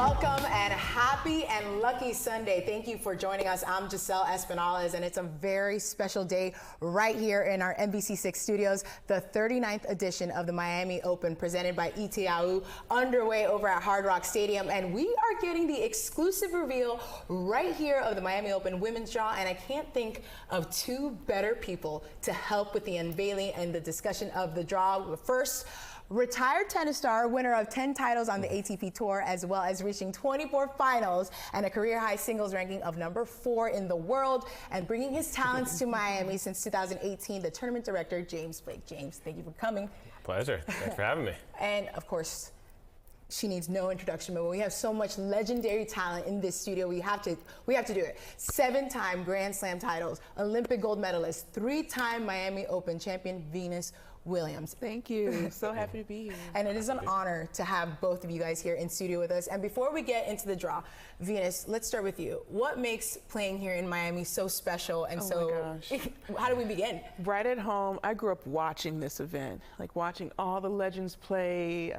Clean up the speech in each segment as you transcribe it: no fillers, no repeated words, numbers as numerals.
Welcome and happy and lucky Sunday. Thank you for joining us. I'm Giselle Espinales, and it's a very special day right here in our NBC6 studios. The 39th edition of the Miami Open presented by Itaú underway over at Hard Rock Stadium, and we are getting the exclusive reveal right here of the Miami Open women's draw, and I can't think of two better people to help with the unveiling and the discussion of the draw. First, retired tennis star, winner of 10 titles on the ATP Tour, as well as reaching 24 finals and a career-high singles ranking of #4 in the world, and bringing his talents to Miami since 2018, the tournament director, James Blake. James, thank you for coming. Pleasure. Thanks for having me. And, of course, she needs no introduction, but we have so much legendary talent in this studio. We have to do it. 7-time Grand Slam titles, Olympic gold medalist, 3-time Miami Open champion, Venus Williams. Thank you. So happy to be here. And it is an honor to have both of you guys here in studio with us. And before we get into the draw, Venus, let's start with you. What makes playing here in Miami so special? And how do we begin? Right at home, I grew up watching this event, like watching all the legends play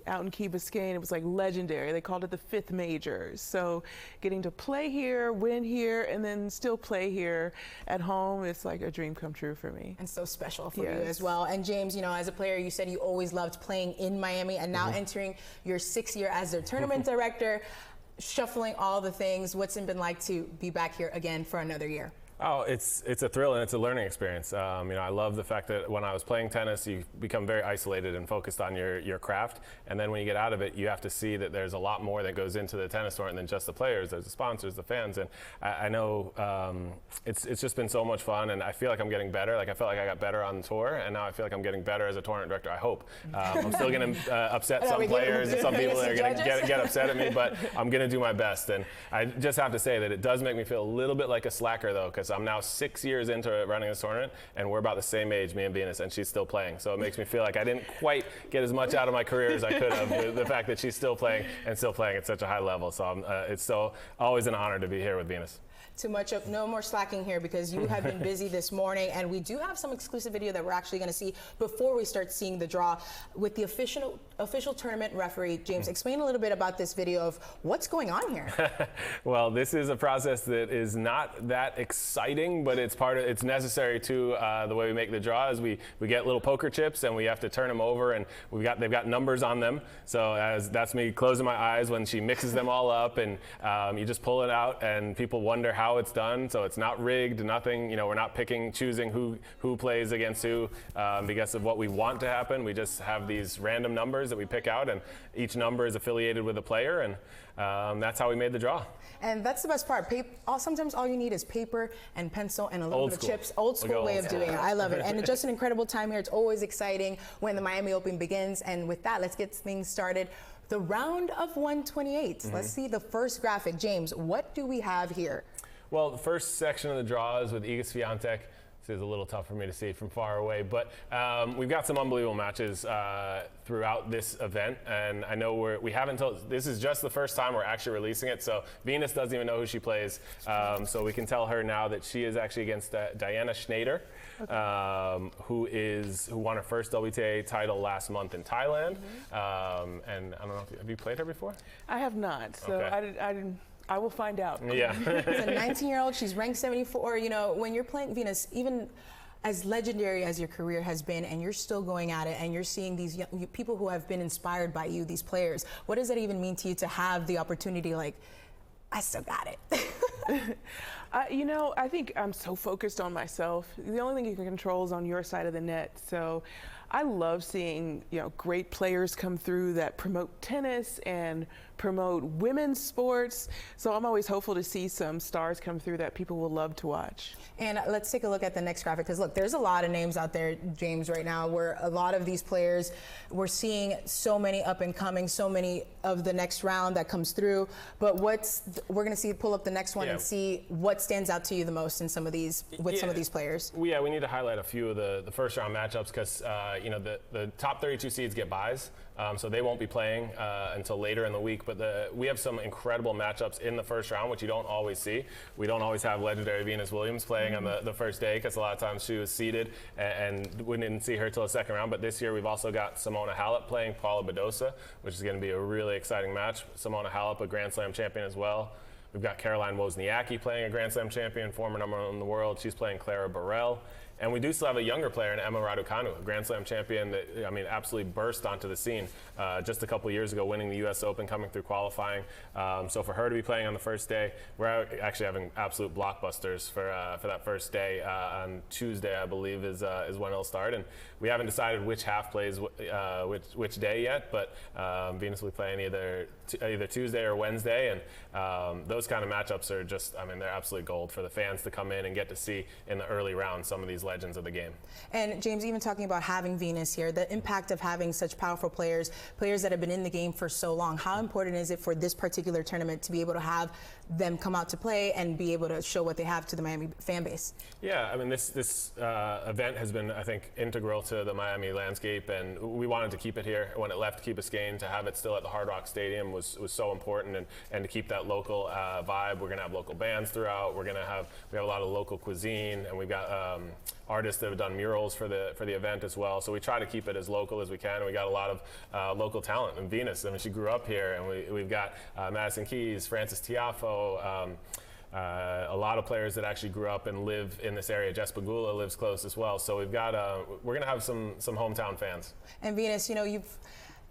out in Key Biscayne. It was like legendary. They called it the 5th major. So getting to play here, win here, and then still play here at home, it's like a dream come true for me. And so special for you as well. And James, you know, as a player, you said you always loved playing in Miami, and now entering your 6th year as their tournament director, shuffling all the things. What's it been like to be back here again for another year? Oh, it's a thrill and it's a learning experience. You know, I love the fact that when I was playing tennis, you become very isolated and focused on your craft. And then when you get out of it, you have to see that there's a lot more that goes into the tennis tournament than just the players. There's the sponsors, the fans. And I know it's just been so much fun, and I feel like I'm getting better. Like I felt like I got better on the tour, and now I feel like I'm getting better as a tournament director, I hope. I'm still going to upset some players and some people that are going to get upset at me, but I'm going to do my best. And I just have to say that it does make me feel a little bit like a slacker, though, because I'm now 6 years into running this tournament, and we're about the same age, me and Venus, and she's still playing. So it makes me feel like I didn't quite get as much out of my career as I could have. The fact that she's still playing and still playing at such a high level. So it's so always an honor to be here with Venus. Too much of no more slacking here, because you have been busy this morning, and we do have some exclusive video that we're actually going to see before we start seeing the draw with the official tournament referee. James, explain a little bit about this video of what's going on here. Well, this is a process that is not that exciting, but it's necessary to the way we make the draw. Is we get little poker chips and we have to turn them over, and they've got numbers on them. So that's me closing my eyes when she mixes them all up, and you just pull it out, and people wonder how it's done. So it's not rigged, nothing. You know, we're not choosing who plays against who because of what we want to happen. We just have these random numbers that we pick out, and each number is affiliated with a player, and that's how we made the draw. And that's the best part. Sometimes all you need is paper and pencil and a little bit of chips. Old school way of doing it. I love it. And just an incredible time here. It's always exciting when the Miami Open begins. And with that, let's get things started. The round of 128. Let's see the first graphic. James, what do we have here? Well, the first section of the draw is with Iga Swiatek. This is a little tough for me to see from far away, but we've got some unbelievable matches throughout this event, and I know we haven't told. This is just the first time we're actually releasing it, so Venus doesn't even know who she plays, so we can tell her now that she is actually against Diana Schneider, who won her first WTA title last month in Thailand, and I don't know, have you played her before? I have not, so okay. I will find out. Yeah. She's a 19-year-old. She's ranked 74. You know, when you're playing Venus, even as legendary as your career has been, and you're still going at it, and you're seeing these young people who have been inspired by you, these players, what does that even mean to you to have the opportunity, like, I still got it? You know, I think I'm so focused on myself. The only thing you can control is on your side of the net. So I love seeing, you know, great players come through that promote tennis and promote women's sports. So I'm always hopeful to see some stars come through that people will love to watch. And let's take a look at the next graphic, because look, there's a lot of names out there, James, right now, where a lot of these players, we're seeing so many up and coming, so many of the next round that comes through. But we're going to pull up the next one and see what stands out to you the most in some of these, with some of these players. We need to highlight a few of the first round matchups, because you know, the top 32 seeds get buys, so they won't be playing until later in the week. But we have some incredible matchups in the first round, which you don't always see. We don't always have legendary Venus Williams playing on the first day, because a lot of times she was seeded and we didn't see her till the second round. But this year we've also got Simona Halep playing Paula Badosa, which is going to be a really exciting match. Simona Halep, a Grand Slam champion as well. We've got Caroline Wozniacki playing a Grand Slam champion, former number 1 in the world. She's playing Clara Burrell. And we do still have a younger player in Emma Raducanu, a Grand Slam champion that, I mean, absolutely burst onto the scene just a couple years ago, winning the U.S. Open, coming through qualifying. So for her to be playing on the first day, we're actually having absolute blockbusters for that first day. On Tuesday, I believe, is when it'll start. And we haven't decided which half plays which day yet, but Venus will be playing either Tuesday or Wednesday. And those kind of matchups are just, I mean, they're absolute gold for the fans to come in and get to see in the early rounds some of these legends of the game. And James, even talking about having Venus here, the impact of having such powerful players that have been in the game for so long, how important is it for this particular tournament to be able to have them come out to play and be able to show what they have to the Miami fan base? Yeah, I mean, this event has been, I think, integral to the Miami landscape, and we wanted to keep it here. When it left Key Biscayne, to have it still at the Hard Rock Stadium was so important, and to keep that local vibe. We're going to have local bands throughout. We have a lot of local cuisine, and we've got artists that have done murals for the event as well. So we try to keep it as local as we can. And we got a lot of local talent. And Venus, I mean, she grew up here, and we've got Madison Keys, Frances Tiafoe, a lot of players that actually grew up and live in this area. Jess Pegula lives close as well. So we've got we're going to have some hometown fans. And Venus, you know,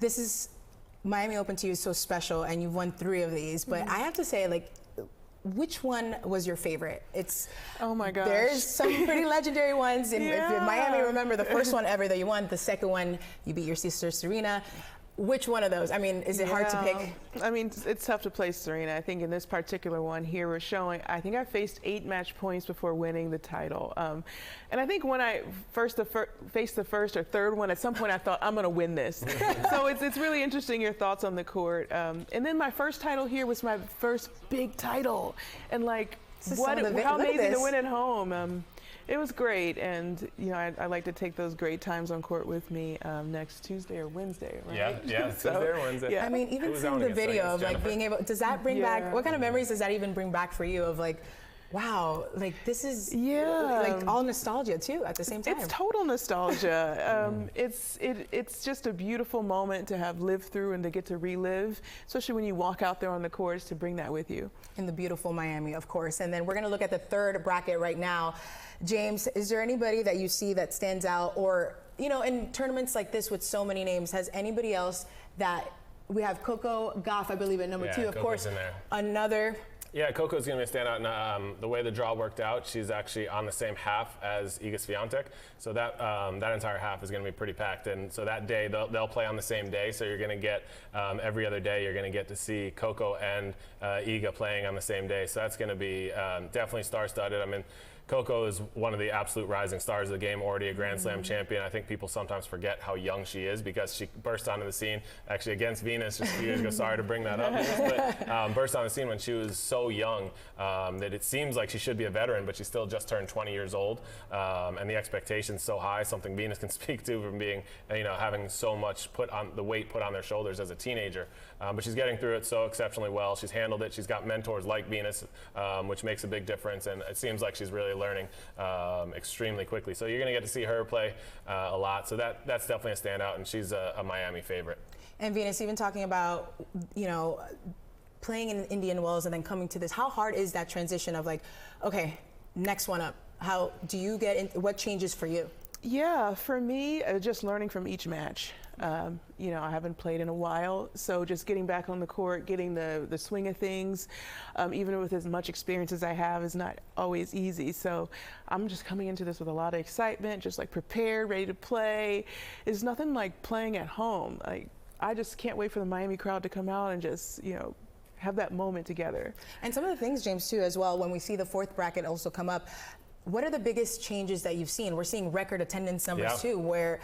this is Miami Open to you is so special, and you've won 3 of these. But I have to say, like, which one was your favorite? Oh my gosh. There's some pretty legendary ones. And if you're Miami, remember the first one ever that you won. The second one, you beat your sister Serena. Which one of those? I mean, is it hard to pick? I mean, it's tough to place Serena. I think in this particular one here, we're showing, I think I faced 8 match points before winning the title. And I think when I faced the first or third one, at some point I thought, I'm going to win this. So it's really interesting, your thoughts on the court. And then my first title here was my first big title. And like, how amazing to win at home. It was great, and you know, I like to take those great times on court with me next Tuesday or Wednesday, right? Yeah, so, Tuesday or Wednesday. Yeah. I mean, even seeing the video of like being able, does that bring back, what kind of memories does that even bring back for you of like, wow, like this is like all nostalgia too at the same time? It's total nostalgia. It's just a beautiful moment to have lived through and to get to relive, especially when you walk out there on the courts, to bring that with you. In the beautiful Miami, of course. And then we're going to look at the third bracket right now. James, is there anybody that you see that stands out, or, you know, in tournaments like this with so many names, has anybody else that we have Coco Gauff, I believe, at number 2, of course, in there. Another. Yeah, Coco's going to be a standout. And, the way the draw worked out, she's actually on the same half as Iga Swiatek. So that entire half is going to be pretty packed. And so that day, they'll play on the same day. So you're going to get, every other day, you're going to get to see Coco and Iga playing on the same day. So that's going to be definitely star-studded. I mean, Coco is one of the absolute rising stars of the game, already a Grand Slam champion. I think people sometimes forget how young she is because she burst onto the scene actually against Venus just a few years ago. Sorry to bring that up, but burst on the scene when she was so young that it seems like she should be a veteran, but she still just turned 20 years old, and the expectation's so high. Something Venus can speak to from being, you know, having so much weight put on their shoulders as a teenager. But she's getting through it so exceptionally well. She's handled it. She's got mentors like Venus, which makes a big difference, and it seems like she's really learning extremely quickly. So you're going to get to see her play a lot. So that's definitely a standout, and she's a Miami favorite. And Venus, even talking about, you know, playing in Indian Wells and then coming to this, how hard is that transition of like, okay, next one up? How do you get in, what changes for you? Yeah, for me, just learning from each match. You know, I haven't played in a while, so just getting back on the court, getting the swing of things, even with as much experience as I have, is not always easy. So I'm just coming into this with a lot of excitement, just like prepared, ready to play. It's nothing like playing at home. Like, I just can't wait for the Miami crowd to come out and just, you know, have that moment together. And some of the things, James, too, as well, when we see the fourth bracket also come up, what are the biggest changes that you've seen? We're seeing record attendance numbers too, where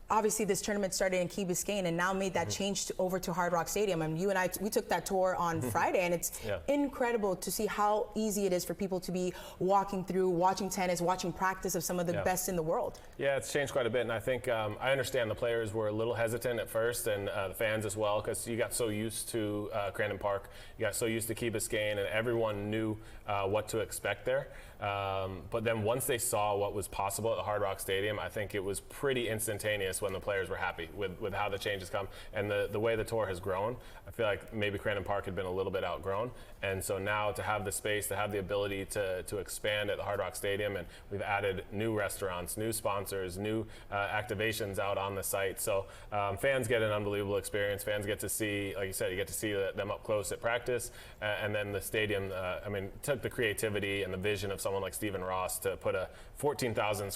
obviously this tournament started in Key Biscayne and now made that change over to Hard Rock Stadium. And you and I, we took that tour on Friday, and it's incredible to see how easy it is for people to be walking through, watching tennis, watching practice of some of the best in the world. Yeah, it's changed quite a bit, and I think I understand the players were a little hesitant at first, and the fans as well, because you got so used to Crandon Park, you got so used to Key Biscayne, and everyone knew what to expect there. But then once they saw what was possible at the Hard Rock Stadium, I think it was pretty instantaneous when the players were happy with how the changes come and the way the tour has grown. I feel like maybe Crandon Park had been a little bit outgrown, and so now to have the space, to have the ability to expand at the Hard Rock Stadium, and we've added new restaurants, new sponsors, new activations out on the site. So fans get an unbelievable experience. Fans get to see, like you said, you get to see them up close at practice, and then the stadium, I mean, took the creativity and the vision of someone like Stephen Ross to put a 14,000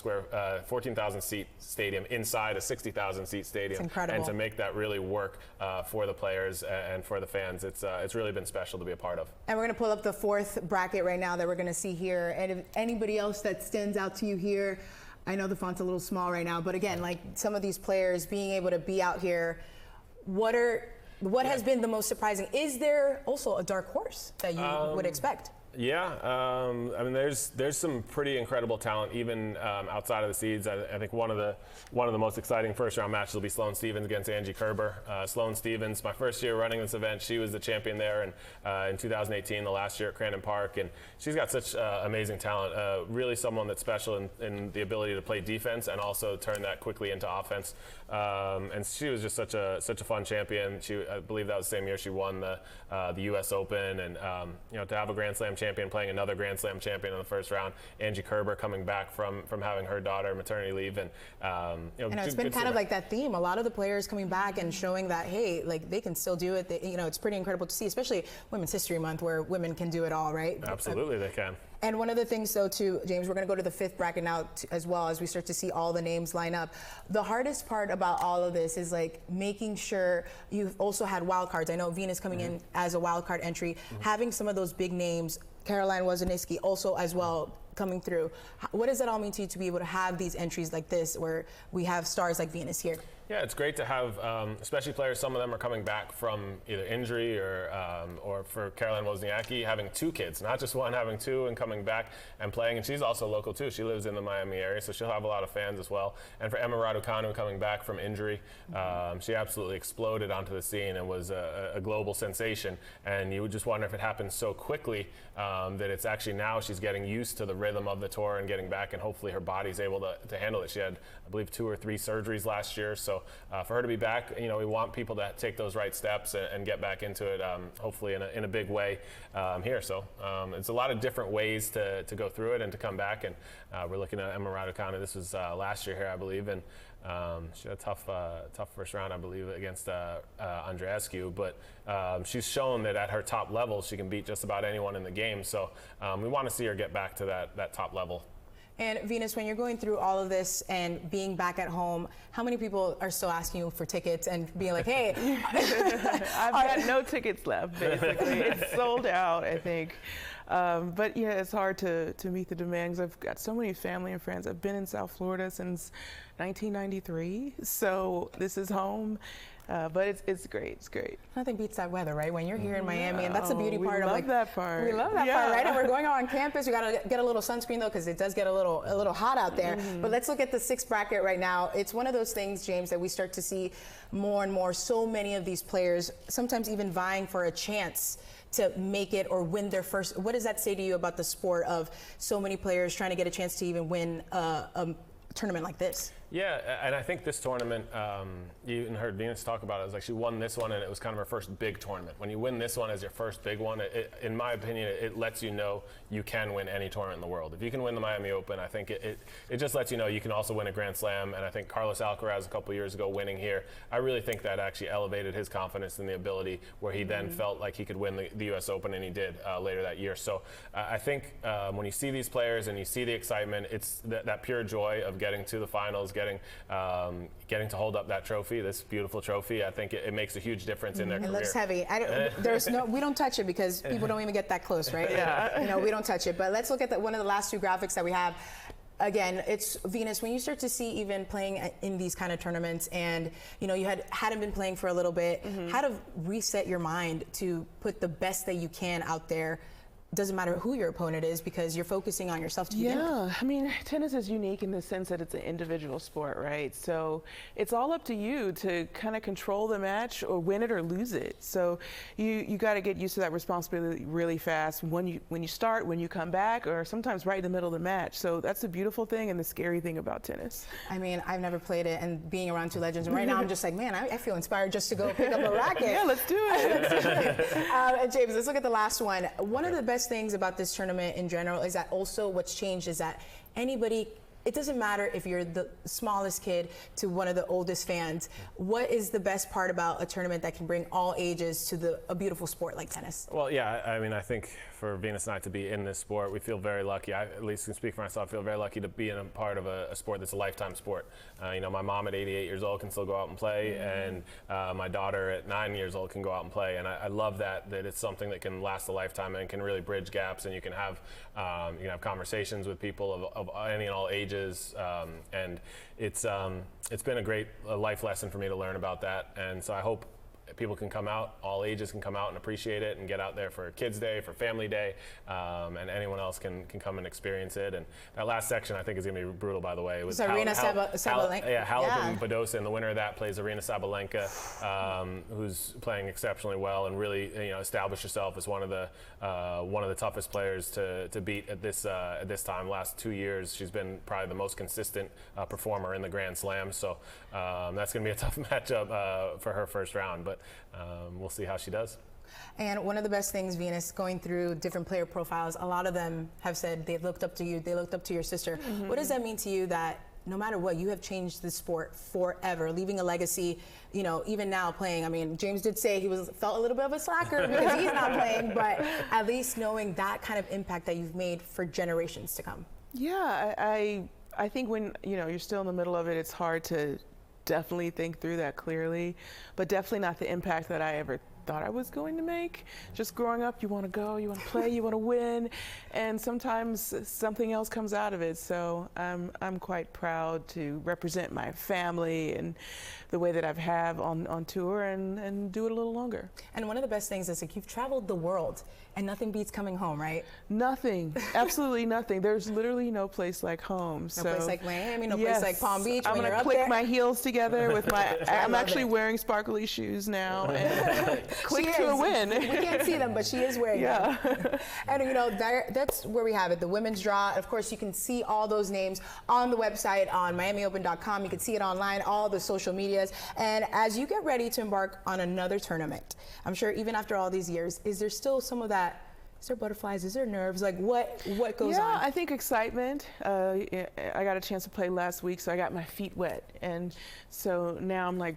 seat stadium inside a 60,000 seat stadium. It's incredible. And to make that really work for the players and for the fans, it's really been special to be a part of. And we're going to pull up the fourth bracket right now that we're going to see here. And if anybody else that stands out to you here, I know the font's a little small right now, but again, like some of these players being able to be out here, what has been the most surprising? Is there also a dark horse that you would expect? Yeah, I mean, there's some pretty incredible talent even outside of the seeds. I think one of the most exciting first round matches will be Sloane Stephens against Angie Kerber. Sloane Stephens, my first year running this event, she was the champion there, and in 2018, the last year at Crandon Park, and she's got such amazing talent. Really, someone that's special in the ability to play defense and also turn that quickly into offense. And she was just such a fun champion. I believe that was the same year she won the U.S. Open, and to have a Grand Slam champion playing another Grand Slam champion in the first round, Angie Kerber coming back from having her daughter maternity leave, and it's been kind of like that theme. A lot of the players coming back and showing that, hey, like they can still do it. It's pretty incredible to see, especially Women's History Month, where women can do it all, right? Absolutely, they can. And one of the things, though, too, James, we're going to go to the fifth bracket now as well as we start to see all the names line up. The hardest part about all of this is like making sure you've also had wild cards. I know Venus coming in as a wild card entry, having some of those big names, Caroline Wozniacki also as well coming through. What does that all mean to you to be able to have these entries like this where we have stars like Venus here? Yeah, it's great to have, especially players. Some of them are coming back from either injury or for Caroline Wozniacki, having two kids, not just one, having two, and coming back and playing. And she's also local too. She lives in the Miami area, so she'll have a lot of fans as well. And for Emma Raducanu coming back from injury, she absolutely exploded onto the scene and was a global sensation. And you would just wonder if it happened so quickly that it's actually now she's getting used to the rhythm of the tour and getting back, and hopefully her body's able to handle it. She had, I believe, 2 or 3 surgeries last year, so for her to be back, we want people to take those right steps and get back into it, hopefully in a big way here. So it's a lot of different ways to go through it and to come back. And we're looking at Emma Raducanu. This was last year here, I believe, and she had a tough first round, I believe, against Andreescu. But she's shown that at her top level, she can beat just about anyone in the game. So we want to see her get back to that top level. And Venus, when you're going through all of this and being back at home, how many people are still asking you for tickets and being like, hey? I've got no tickets left, basically. It's sold out, I think. But yeah, it's hard to meet the demands. I've got so many family and friends. I've been in South Florida since 1993, so this is home. But it's great. It's great. Nothing beats that weather, right? When you're here in Miami, and that's the beauty part. We love that part. We love that part, right? And we're going on campus. We gotta get a little sunscreen though, because it does get a little hot out there. But let's look at the sixth bracket right now. It's one of those things, James, that we start to see more and more. So many of these players, sometimes even vying for a chance to make it or win their first. What does that say to you about the sport of so many players trying to get a chance to even win a tournament like this? Yeah, and I think this tournament, you even heard Venus talk about it, it was like she won this one and it was kind of her first big tournament. When you win this one as your first big one, in my opinion, it lets you know you can win any tournament in the world. If you can win the Miami Open, I think it just lets you know you can also win a Grand Slam. And I think Carlos Alcaraz a couple years ago winning here, I really think that actually elevated his confidence in the ability where he then felt like he could win the U.S. Open, and he did later that year. So I think when you see these players and you see the excitement, it's that pure joy of getting to the finals, getting to hold up that trophy, this beautiful trophy. I think it makes a huge difference in their career. It looks heavy. We don't touch it because people don't even get that close, right? Yeah. We don't touch it. But let's look at one of the last two graphics that we have. again, it's Venus, when you start to see even playing in these kind of tournaments and, you know, you hadn't been playing for a little bit, how to reset your mind to put the best that you can out there. Doesn't matter who your opponent is because you're focusing on yourself to begin with. Yeah, I mean, tennis is unique in the sense that it's an individual sport, right? So it's all up to you to kind of control the match or win it or lose it. So you got to get used to that responsibility really fast when you start, when you come back, or sometimes right in the middle of the match. So that's the beautiful thing and the scary thing about tennis. I mean, I've never played it, and being around two legends, and right now I'm just like, man, I feel inspired just to go pick up a racket. Yeah, let's do it. And James, let's look at the last one. One of the best things about this tournament in general is that also what's changed is that anybody, it doesn't matter if you're the smallest kid to one of the oldest fans. What is the best part about a tournament that can bring all ages to a beautiful sport like tennis? Well, yeah, I mean, I think for Venus and I to be in this sport, we feel very lucky. I at least can speak for myself. I feel very lucky to be in a part of a sport that's a lifetime sport. You know, my mom at 88 years old can still go out and play, and my daughter at 9 years old can go out and play. And I love that it's something that can last a lifetime and can really bridge gaps, and you can have conversations with people of any and all ages. And it's been a great life lesson for me to learn about that. And so I hope people can come out, all ages can come out and appreciate it and get out there for Kids Day, for Family Day, and anyone else can come and experience it. And that last section I think is going to be brutal, by the way. It was Aryna Sabalenka. Yeah, Halep and Badosa, and the winner of that plays Aryna Sabalenka, who's playing exceptionally well and really established herself as one of the toughest players to beat at this time. Last 2 years, she's been probably the most consistent performer in the Grand Slam. So that's going to be a tough matchup for her first round, but we'll see how she does. And one of the best things, Venus, going through different player profiles, a lot of them have said they looked up to you, they looked up to your sister. What does that mean to you that no matter what, you have changed the sport forever, leaving a legacy, even now playing? I mean, James did say he felt a little bit of a slacker because he's not playing, but at least knowing that kind of impact that you've made for generations to come. Yeah, I think when you're still in the middle of it, it's hard to definitely think through that clearly, but definitely not the impact that I ever thought I was going to make. Just growing up, you want to go, you want to play, you want to win, and sometimes something else comes out of it. So I'm quite proud to represent my family and the way that I've on tour and do it a little longer. And one of the best things is like you've traveled the world, and nothing beats coming home, right? Nothing, absolutely nothing. There's literally no place like home. No place like Miami, no place like Palm Beach. I'm gonna click my heels together with my. I'm actually wearing sparkly shoes now, and click to a win. We can't see them, but she is wearing them. And that's where we have it. The women's draw. Of course, you can see all those names on the website on MiamiOpen.com. You can see it online, all the social medias. And as you get ready to embark on another tournament, I'm sure even after all these years, is there still some of that? Is there butterflies? Is there nerves? Like what goes on? Yeah, I think excitement. I got a chance to play last week, so I got my feet wet, and so now I'm like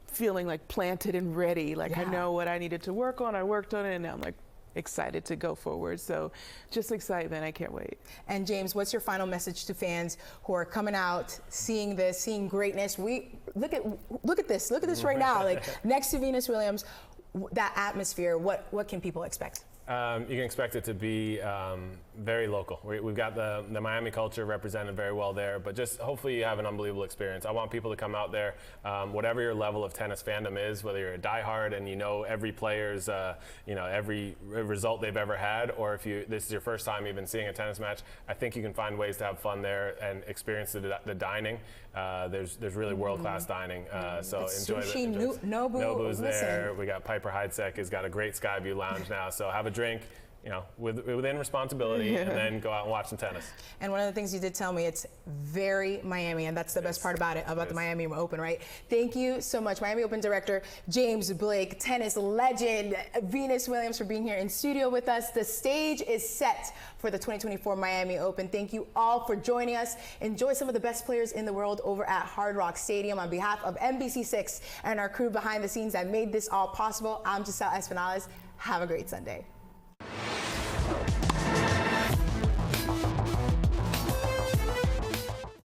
feeling like planted and ready. Like I know what I needed to work on. I worked on it, and now I'm like excited to go forward. So just excitement. I can't wait. And James, what's your final message to fans who are coming out, seeing this, seeing greatness? Look at this right now. Like next to Venus Williams, that atmosphere. What can people expect? You can expect it to be very local. We've got the Miami culture represented very well there, but just hopefully you have an unbelievable experience. I want people to come out there, whatever your level of tennis fandom is, whether you're a diehard and you know every player's, every result they've ever had, or if this is your first time even seeing a tennis match, I think you can find ways to have fun there and experience the dining. There's really world-class dining, so enjoy sushi, Nobu's there. We got Piper Heidsieck has got a great sky view lounge now, so have a drink, within responsibility, and then go out and watch some tennis. And one of the things you did tell me, it's very Miami, and that's the best part about it, about the Miami Open, right? Thank you so much, Miami Open Director James Blake, tennis legend Venus Williams, for being here in studio with us. The stage is set for the 2024 Miami Open. Thank you all for joining us. Enjoy some of the best players in the world over at Hard Rock Stadium. On behalf of NBC6 and our crew behind the scenes that made this all possible, I'm Giselle Espinales. Have a great Sunday.